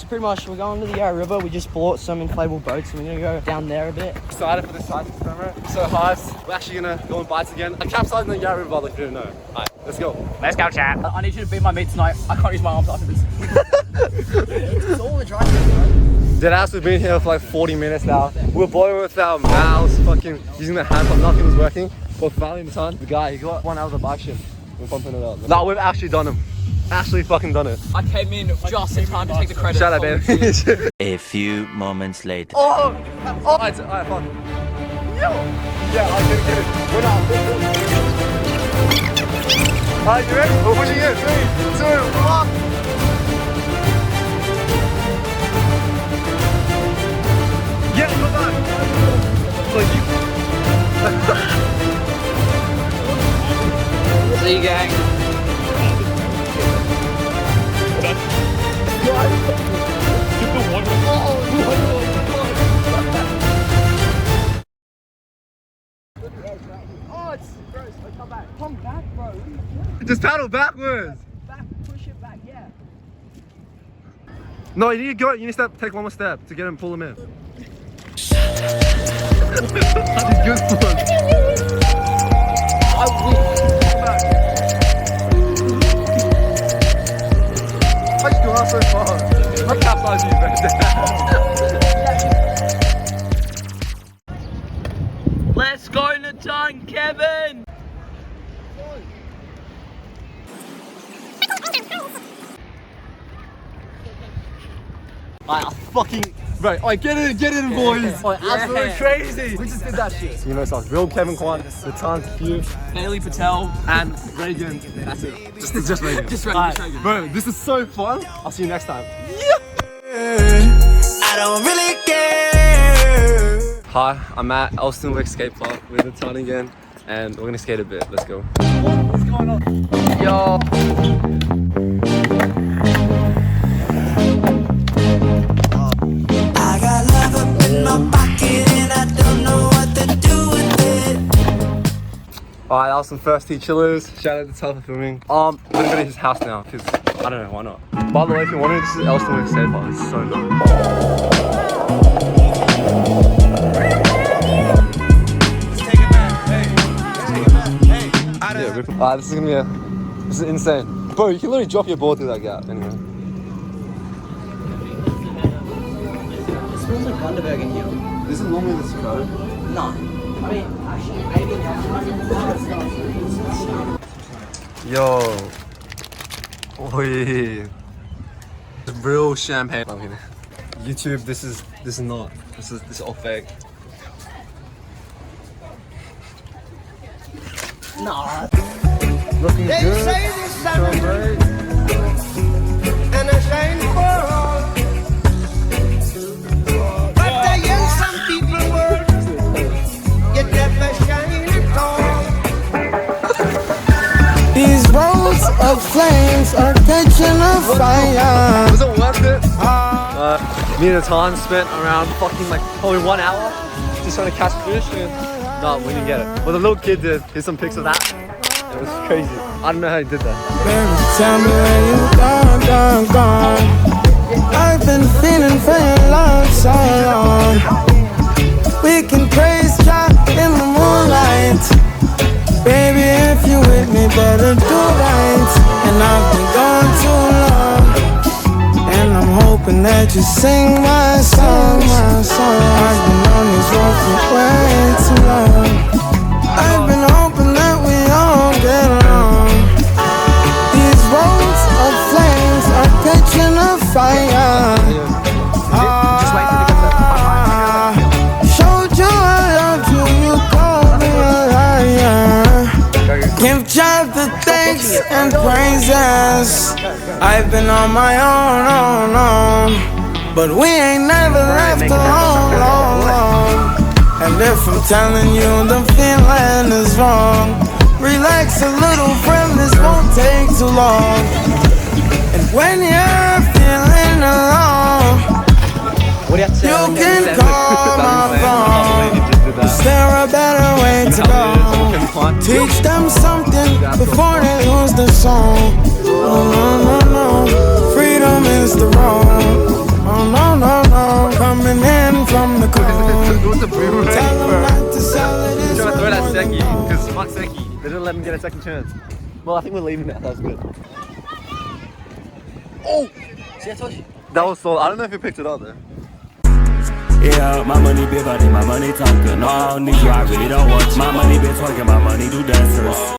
pretty much we're going to the Yarra River. We just bought some inflatable boats and we're gonna go down there a bit. Excited for this science experiment. So hyped. We're actually gonna go on bites again. I capsized in the Yarra River, like you didn't know. Alright, let's go. Let's go, chat. I need you to beat my meat tonight. I can't use my arms after this. It's all the driving, Dead ass, we've been here for like 40 minutes now. We're blowing with our mouths, fucking using the hand pump, nothing was working. But finally in the time, the guy, he got one out of the bike shit. We're pumping it up. No, we've actually done him. Actually fucking done it. I came in just in time to take the credit. Shut up, baby. A few moments later. Oh! Alright, fun. Yo! Yeah, I get it. We're not. Alright, you ready? We're pushing in. 3, 2, 1. Yeah, come on. Look, you. See you, gang. Oh, it's gross. Come back. Come back, bro. Just paddle backwards. Back, push it back, yeah. No, you need to go. You need to take one more step to get him, pull him in. That's good fun. I just go out so far. I capsize you, man. Let's go, Nathan, Kevin. I fucking right. Alright, get in, boys. Absolutely crazy. We just did that shit. So you know, it's like real Kevin Kwan, Natan Hugh, Bailey Patel. and Reagan. That's it. Just Reagan. Just Reagan. Bro, this is so fun. I'll see you next time. I don't really care. Hi, I'm at Elstonwick Skate Park with Natan again, and we're gonna skate a bit. Let's go. What's going on? Yo. I got love up in my pocket and I don't know what to do with it. Alright, that was some first tea chillers. Shout out to Tal for filming. We're gonna go to his house now, because I don't know, why not? By the way, if you're wondering, this is Elstonwick Skate Park. It's so nice. Yeah, this is gonna be this is insane. Bro, you can literally drop your board through that gap anyway. It smells like Wonderburger here. This is normally this code. No. I mean, actually, maybe. Yo. Oi. Real champagne. I'm kidding. YouTube, this is not. This is all fake. Nah. Looking They good. say this So summer great. and I shine for all. But the young some people were you never shine at all. These roads of flames are catching a fire. Was it worth it? Me and Natan spent around fucking like probably 1 hour just trying to catch fish and no, we didn't get it. Well, the little kid did. Here's some pics of that. It was crazy. I don't know how he did that. Baby, tell me where you gone. I've been feeling for your love so long. We can praise God in the moonlight. Baby, if you with me, better do right. And I've been gone too long, and I'm hoping that you sing my song. I've been on this road for way too long. I've been hoping that we all get along. These roads of flames are catching a fire. Showed you I loved you, you called me a liar. Give God the thanks and praises. I've been on my own, but we ain't never left alone. And if I'm telling you the feeling is wrong, relax a little friend, this won't take too long. And when you're feeling alone, you can call my phone. Is there a better way to go? Teach them something before they lose the song. No, freedom is the road. Seki. They didn't let him get a second chance. Well, I think we're leaving now. That was good. Oh! See, I told you. That was so. I don't know if you picked it up there. Yeah, my money big body, my money talking. No, I don't need you, I really don't want you. My money been talking, my money do dancers.